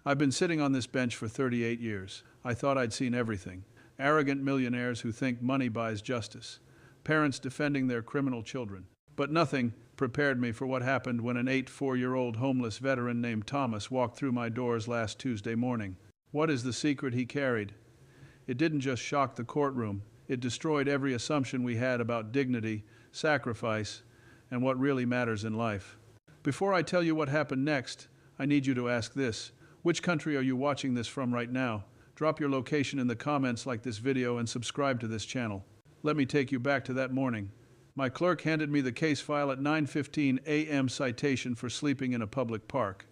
I've been sitting on this bench for 38 years. I thought I'd seen everything. Arrogant millionaires who think money buys justice. Parents defending their criminal children. But nothing prepared me for what happened when an 84-year-old homeless veteran named Thomas walked through my doors last Tuesday morning. What is the secret he carried? It didn't just shock the courtroom. It destroyed every assumption we had about dignity, sacrifice, and what really matters in life. Before I tell you what happened next, I need you to ask this. Which country are you watching this from right now? Drop your location in the comments, like this video, and subscribe to this channel. Let me take you back to that morning. My clerk handed me the case file at 9:15 a.m. citation for sleeping in a public park.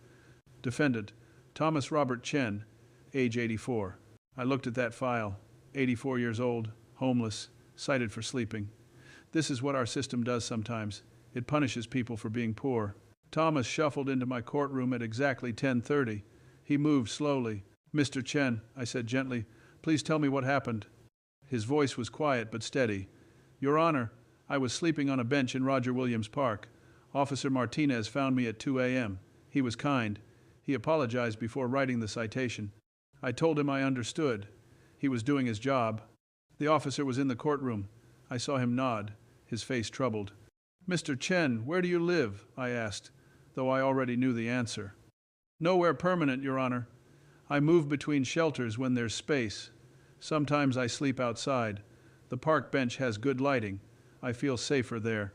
Defendant, Thomas Robert Chen, age 84. I looked at that file. 84 years old, homeless, cited for sleeping. This is what our system does sometimes. It punishes people for being poor. Thomas shuffled into my courtroom at exactly 10:30. He moved slowly. "Mr. Chen," I said gently, "please tell me what happened." His voice was quiet but steady. "Your Honor, I was sleeping on a bench in Roger Williams Park. Officer Martinez found me at 2 a.m. He was kind. He apologized before writing the citation. I told him I understood. He was doing his job." The officer was in the courtroom. I saw him nod, his face troubled. "Mr. Chen, where do you live?" I asked, though I already knew the answer. "Nowhere permanent, Your Honor. I move between shelters when there's space. Sometimes I sleep outside. The park bench has good lighting. I feel safer there."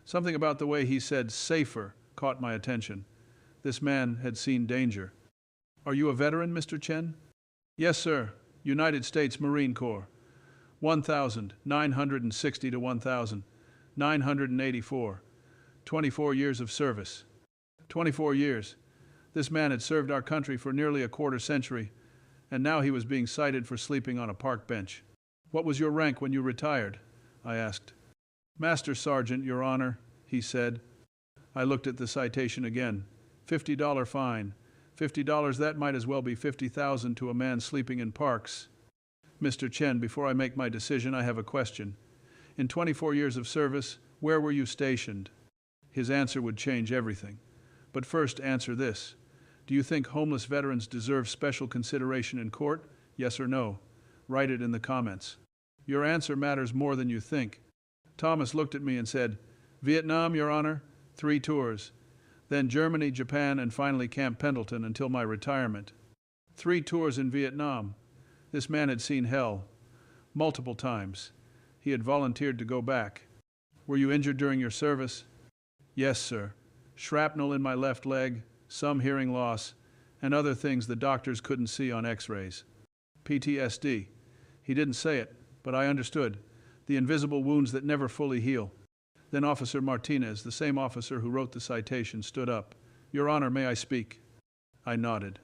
Something about the way he said "safer" caught my attention. This man had seen danger. "Are you a veteran, Mr. Chen?" "Yes, sir. United States Marine Corps. 1,960 to 1,984. 24 years of service." 24 years. This man had served our country for nearly a quarter century, and now he was being cited for sleeping on a park bench. "What was your rank when you retired?" I asked. "Master Sergeant, Your Honor," he said. I looked at the citation again. $50 fine. $50, that might as well be 50,000 to a man sleeping in parks. "Mr. Chen, before I make my decision, I have a question. In 24 years of service, where were you stationed?" His answer would change everything. But first, answer this. Do you think homeless veterans deserve special consideration in court? Yes or no? Write it in the comments. Your answer matters more than you think. Thomas looked at me and said, "Vietnam, Your Honor, 3 tours. Then Germany, Japan, and finally Camp Pendleton until my retirement." 3 tours in Vietnam. This man had seen hell. Multiple times. He had volunteered to go back. "Were you injured during your service?" "Yes, sir. Shrapnel in my left leg, some hearing loss, and other things the doctors couldn't see on x-rays. PTSD. He didn't say it, but I understood. The invisible wounds that never fully heal." Then Officer Martinez, the same officer who wrote the citation, stood up. "Your Honor, may I speak?" I nodded.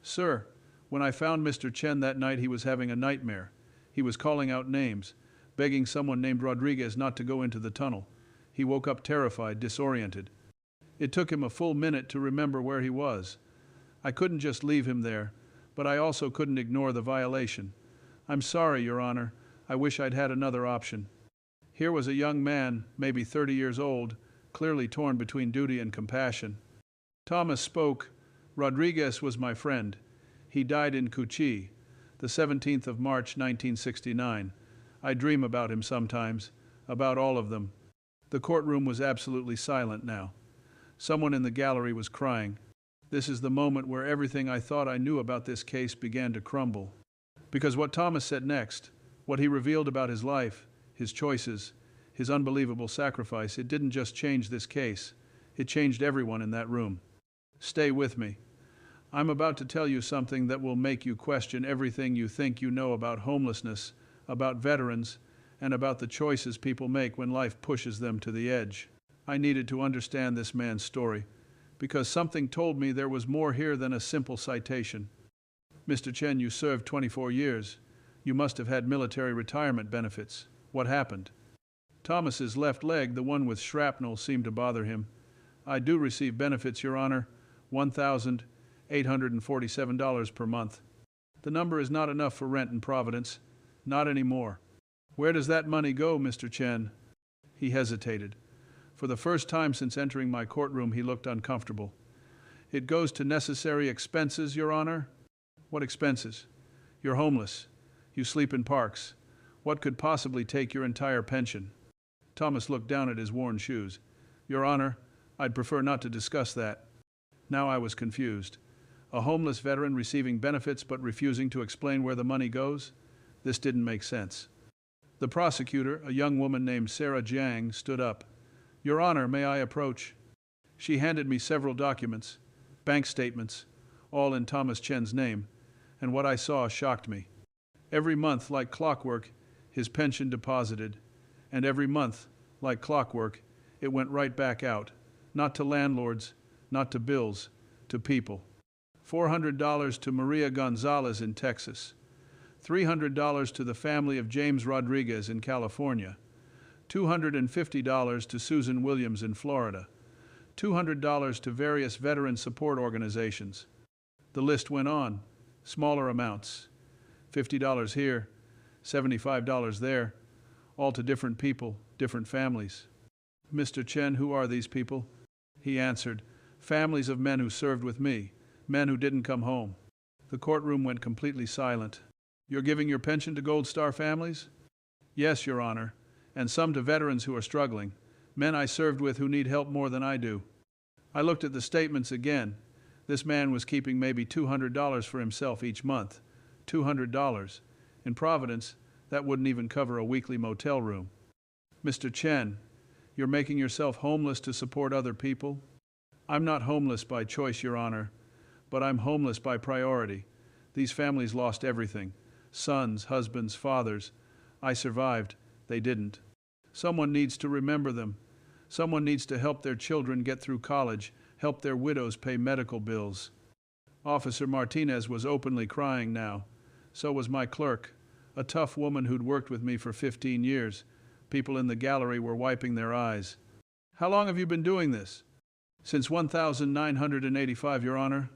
"Sir, when I found Mr. Chen that night, he was having a nightmare. He was calling out names, begging someone named Rodriguez not to go into the tunnel. He woke up terrified, disoriented. It took him a full minute to remember where he was. I couldn't just leave him there, but I also couldn't ignore the violation. I'm sorry, Your Honor. I wish I'd had another option." Here was a young man, maybe 30 years old, clearly torn between duty and compassion. Thomas spoke. "Rodriguez was my friend. He died in Cuchi, the 17th of March, 1969. I dream about him sometimes, about all of them." The courtroom was absolutely silent now. Someone in the gallery was crying. This is the moment where everything I thought I knew about this case began to crumble. Because what Thomas said next, what he revealed about his life, his choices, his unbelievable sacrifice, it didn't just change this case. It changed everyone in that room. Stay with me. I'm about to tell you something that will make you question everything you think you know about homelessness, about veterans, and about the choices people make when life pushes them to the edge. I needed to understand this man's story, because something told me there was more here than a simple citation. "Mr. Chen, you served 24 years. You must have had military retirement benefits. What happened?" Thomas's left leg, the one with shrapnel, seemed to bother him. "I do receive benefits, Your Honor. $1,847 per month. The number is not enough for rent in Providence. Not anymore." "Where does that money go, Mr. Chen?" He hesitated. For the first time since entering my courtroom, he looked uncomfortable. It goes to necessary expenses, Your Honor. What expenses? You're homeless. You sleep in parks. What could possibly take your entire pension? Thomas looked down at his worn shoes. Your Honor, I'd prefer not to discuss that. Now I was confused. A homeless veteran receiving benefits but refusing to explain where the money goes? This didn't make sense. The prosecutor, a young woman named Sarah Jiang, stood up. Your Honor, may I approach? She handed me several documents, bank statements, all in Thomas Chen's name, and what I saw shocked me. Every month, like clockwork, his pension deposited, and every month, like clockwork, it went right back out, not to landlords, not to bills, to people. $400 to Maria Gonzalez in Texas, $300 to the family of James Rodriguez in California, $250 to Susan Williams in Florida, $200 to various veteran support organizations. The list went on, smaller amounts, $50 here, $75 there, all to different people, different families. Mr. Chen, who are these people? He answered, families of men who served with me, men who didn't come home. The courtroom went completely silent. You're giving your pension to Gold Star families? Yes, Your Honor, and some to veterans who are struggling, men I served with who need help more than I do. I looked at the statements again. This man was keeping maybe $200 for himself each month. $200. In Providence, that wouldn't even cover a weekly motel room. Mr. Chen, you're making yourself homeless to support other people? I'm not homeless by choice, Your Honor, but I'm homeless by priority. These families lost everything. Sons, husbands, fathers. I survived. They didn't. Someone needs to remember them. Someone needs to help their children get through college, help their widows pay medical bills. Officer Martinez was openly crying now. So was my clerk, a tough woman who'd worked with me for 15 years. People in the gallery were wiping their eyes. How long have you been doing this? Since 1985, Your Honor.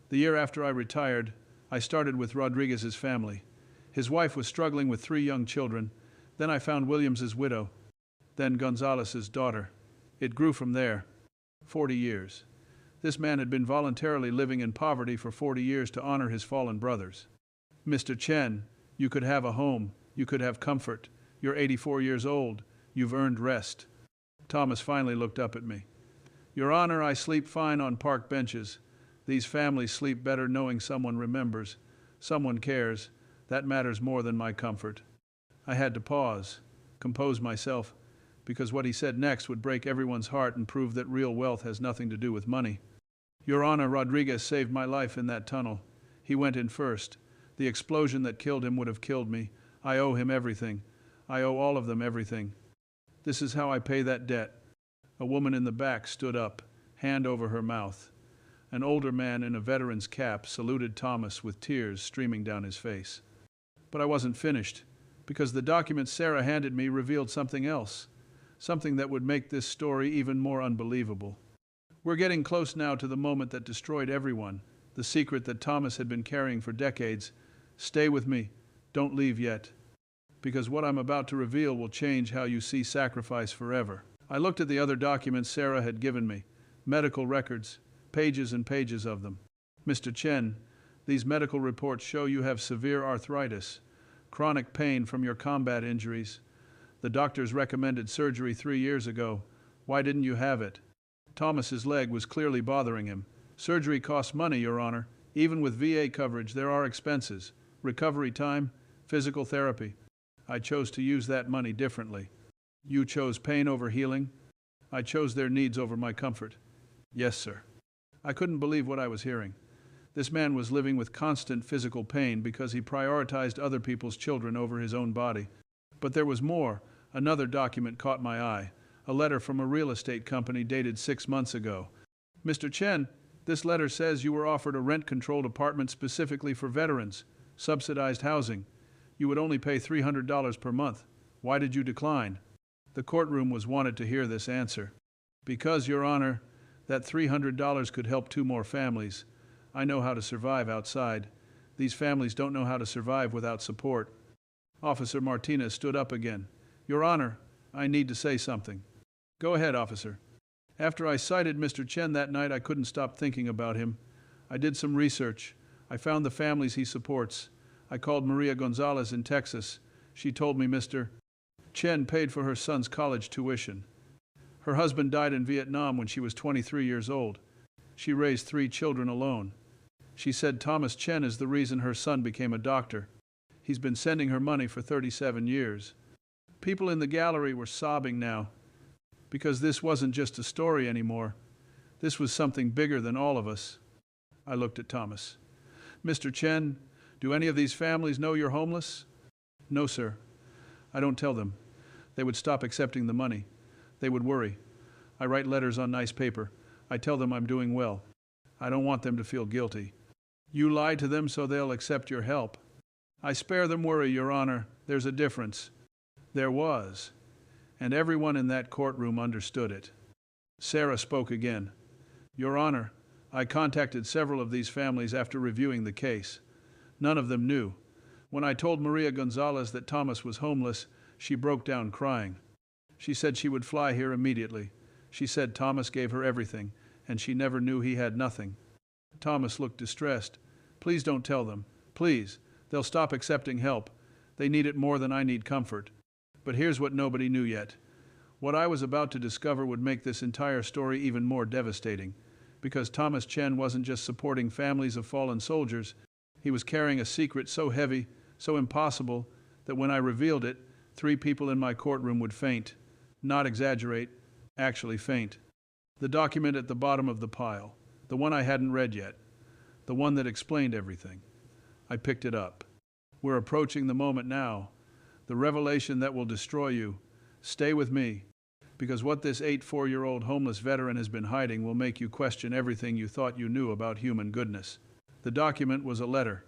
The year after I retired, I started with Rodriguez's family. His wife was struggling with 3 young children. Then I found Williams's widow. Then Gonzalez's daughter. It grew from there. 40 years. This man had been voluntarily living in poverty for 40 years to honor his fallen brothers. Mr. Chen, you could have a home. You could have comfort. You're 84 years old. You've earned rest. Thomas finally looked up at me. Your Honor, I sleep fine on park benches. These families sleep better knowing someone remembers. Someone cares. That matters more than my comfort. I had to pause, compose myself, because what he said next would break everyone's heart and prove that real wealth has nothing to do with money. Your Honor, Rodriguez saved my life in that tunnel. He went in first. The explosion that killed him would have killed me. I owe him everything. I owe all of them everything. This is how I pay that debt. A woman in the back stood up, hand over her mouth. An older man in a veteran's cap saluted Thomas with tears streaming down his face. But I wasn't finished, because the document Sarah handed me revealed something else, something that would make this story even more unbelievable. We're getting close now to the moment that destroyed everyone, the secret that Thomas had been carrying for decades. Stay with me. Don't leave yet. Because what I'm about to reveal will change how you see sacrifice forever. I looked at the other documents Sarah had given me, medical records, pages and pages of them. Mr. Chen, these medical reports show you have severe arthritis, chronic pain from your combat injuries. The doctors recommended surgery 3 years ago. Why didn't you have it? Thomas's leg was clearly bothering him. Surgery costs money, Your Honor. Even with VA coverage, there are expenses. Recovery time, physical therapy. I chose to use that money differently. You chose pain over healing. I chose their needs over my comfort. Yes, sir. I couldn't believe what I was hearing. This man was living with constant physical pain because he prioritized other people's children over his own body. But there was more. Another document caught my eye. A letter from a real estate company dated 6 months ago. Mr. Chen, this letter says you were offered a rent-controlled apartment specifically for veterans, subsidized housing. You would only pay $300 per month. Why did you decline? The courtroom was wanted to hear this answer. Because, Your Honor, that $300 could help 2 more families. I know how to survive outside. These families don't know how to survive without support. Officer Martinez stood up again. Your Honor, I need to say something. Go ahead, officer. After I cited Mr. Chen that night, I couldn't stop thinking about him. I did some research. I found the families he supports. I called Maria Gonzalez in Texas. She told me Mr. Chen paid for her son's college tuition. Her husband died in Vietnam when she was 23 years old. She raised 3 children alone. She said Thomas Chen is the reason her son became a doctor. He's been sending her money for 37 years. People in the gallery were sobbing now, because this wasn't just a story anymore. This was something bigger than all of us. I looked at Thomas. Mr. Chen, do any of these families know you're homeless? No, sir. I don't tell them. They would stop accepting the money. They would worry. I write letters on nice paper. I tell them I'm doing well. I don't want them to feel guilty. You lie to them so they'll accept your help. I spare them worry, Your Honor. There's a difference. There was. And everyone in that courtroom understood it. Sarah spoke again. Your Honor, I contacted several of these families after reviewing the case. None of them knew. When I told Maria Gonzalez that Thomas was homeless, she broke down crying. She said she would fly here immediately. She said Thomas gave her everything, and she never knew he had nothing. Thomas looked distressed. Please don't tell them. Please. They'll stop accepting help. They need it more than I need comfort. But here's what nobody knew yet. What I was about to discover would make this entire story even more devastating, because Thomas Chen wasn't just supporting families of fallen soldiers. He was carrying a secret so heavy, so impossible, that when I revealed it, 3 people in my courtroom would faint. Not exaggerate, actually faint. The document at the bottom of the pile, the one I hadn't read yet, the one that explained everything. I picked it up. We're approaching the moment now, the revelation that will destroy you. Stay with me, because what this 84-year-old homeless veteran has been hiding will make you question everything you thought you knew about human goodness. The document was a letter,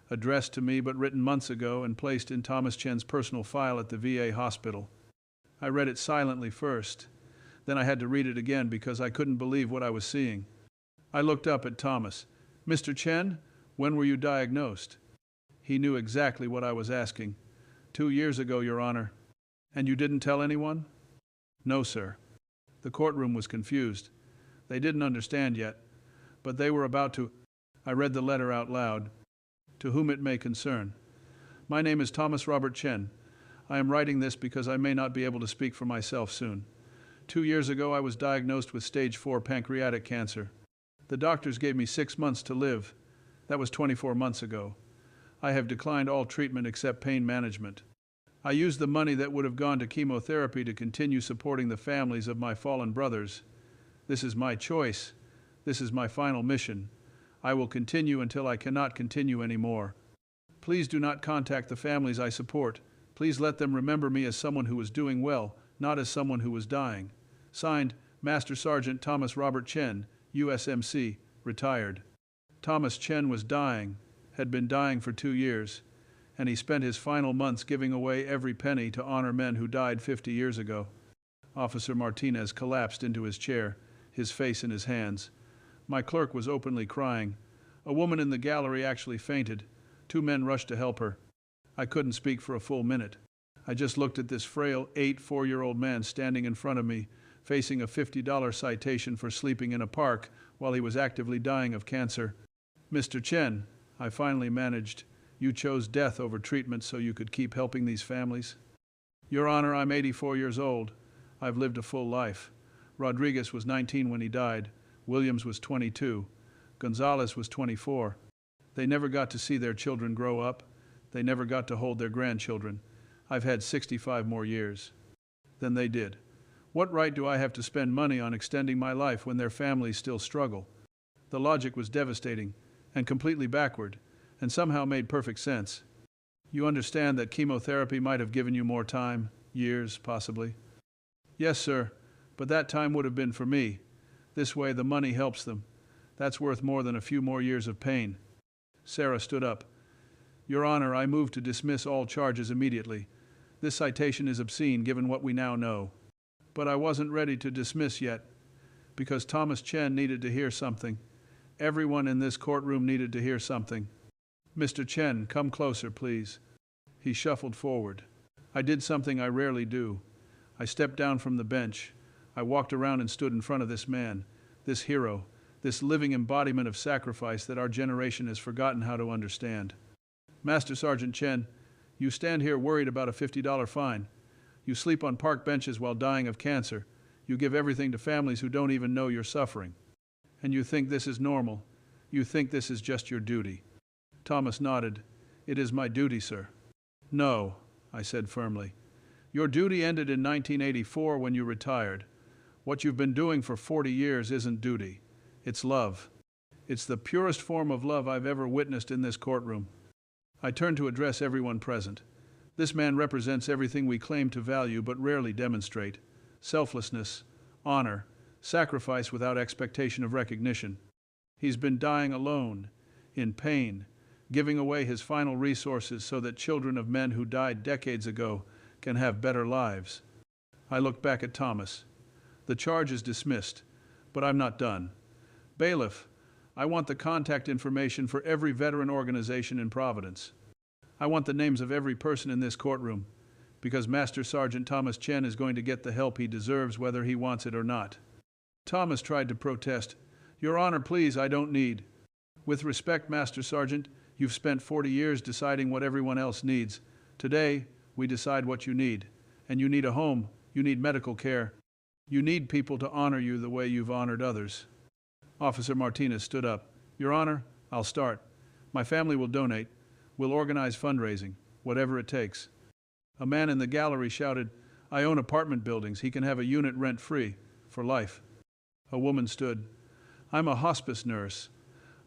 addressed to me but written months ago and placed in Thomas Chen's personal file at the VA hospital. I read it silently first. Then I had to read it again because I couldn't believe what I was seeing. I looked up at Thomas. Mr. Chen, when were you diagnosed? He knew exactly what I was asking. 2 years ago, Your Honor. And you didn't tell anyone? No, sir. The courtroom was confused. They didn't understand yet, but they were about to. I read the letter out loud. To whom it may concern. My name is Thomas Robert Chen. I am writing this because I may not be able to speak for myself soon. 2 years ago, I was diagnosed with stage 4 pancreatic cancer. The doctors gave me 6 months to live. That was 24 months ago. I have declined all treatment except pain management. I used the money that would have gone to chemotherapy to continue supporting the families of my fallen brothers. This is my choice. This is my final mission. I will continue until I cannot continue anymore. Please do not contact the families I support. Please let them remember me as someone who was doing well, not as someone who was dying. Signed, Master Sergeant Thomas Robert Chen, USMC, retired. Thomas Chen was dying, had been dying for 2 years, and he spent his final months giving away every penny to honor men who died 50 years ago. Officer Martinez collapsed into his chair, his face in his hands. My clerk was openly crying. A woman in the gallery actually fainted. 2 men rushed to help her. I couldn't speak for a full minute. I just looked at this frail 84-year-old man standing in front of me, facing a $50 citation for sleeping in a park while he was actively dying of cancer. Mr. Chen, I finally managed. You chose death over treatment so you could keep helping these families. Your Honor, I'm 84 years old. I've lived a full life. Rodriguez was 19 when he died. Williams was 22. Gonzalez was 24. They never got to see their children grow up. They never got to hold their grandchildren. I've had 65 more years than they did. What right do I have to spend money on extending my life when their families still struggle? The logic was devastating and completely backward, and somehow made perfect sense. You understand that chemotherapy might have given you more time, years, possibly? Yes, sir, but that time would have been for me. This way the money helps them. That's worth more than a few more years of pain. Sarah stood up. Your Honor, I move to dismiss all charges immediately. This citation is obscene given what we now know. But I wasn't ready to dismiss yet, because Thomas Chen needed to hear something. Everyone in this courtroom needed to hear something. Mr. Chen, come closer, please. He shuffled forward. I did something I rarely do. I stepped down from the bench. I walked around and stood in front of this man, this hero, this living embodiment of sacrifice that our generation has forgotten how to understand. Master Sergeant Chen, you stand here worried about a $50 fine. You sleep on park benches while dying of cancer. You give everything to families who don't even know you're suffering. And you think this is normal. You think this is just your duty. Thomas nodded. It is my duty, sir. No, I said firmly. Your duty ended in 1984 when you retired. What you've been doing for 40 years isn't duty. It's love. It's the purest form of love I've ever witnessed in this courtroom. I turned to address everyone present. This man represents everything we claim to value but rarely demonstrate: selflessness, honor, sacrifice without expectation of recognition. He's been dying alone, in pain, giving away his final resources so that children of men who died decades ago can have better lives. I looked back at Thomas. The charge is dismissed, but I'm not done. Bailiff, I want the contact information for every veteran organization in Providence. I want the names of every person in this courtroom, because Master Sergeant Thomas Chen is going to get the help he deserves whether he wants it or not. Thomas tried to protest. Your Honor, please, I don't need. With respect, Master Sergeant, you've spent 40 years deciding what everyone else needs. Today, we decide what you need. And you need a home. You need medical care. You need people to honor you the way you've honored others. Officer Martinez stood up. Your Honor, I'll start. My family will donate. We'll organize fundraising, whatever it takes. A man in the gallery shouted, I own apartment buildings. He can have a unit rent-free, for life. A woman stood. I'm a hospice nurse.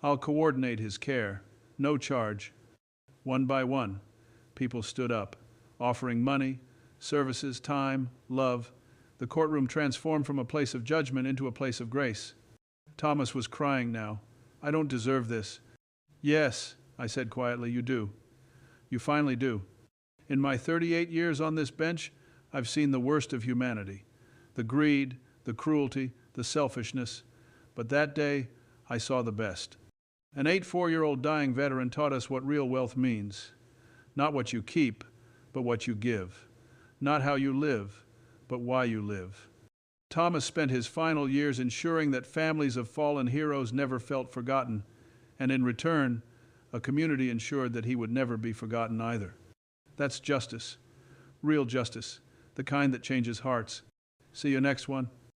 I'll coordinate his care. No charge. One by one, people stood up, offering money, services, time, love. The courtroom transformed from a place of judgment into a place of grace. Thomas was crying now. I don't deserve this. Yes, I said quietly, you do. You finally do. In my 38 years on this bench, I've seen the worst of humanity. The greed, the cruelty, the selfishness. But that day, I saw the best. An 84-year-old dying veteran taught us what real wealth means. Not what you keep, but what you give. Not how you live, but why you live. Thomas spent his final years ensuring that families of fallen heroes never felt forgotten, and in return, a community ensured that he would never be forgotten either. That's justice. Real justice. The kind that changes hearts. See you next one.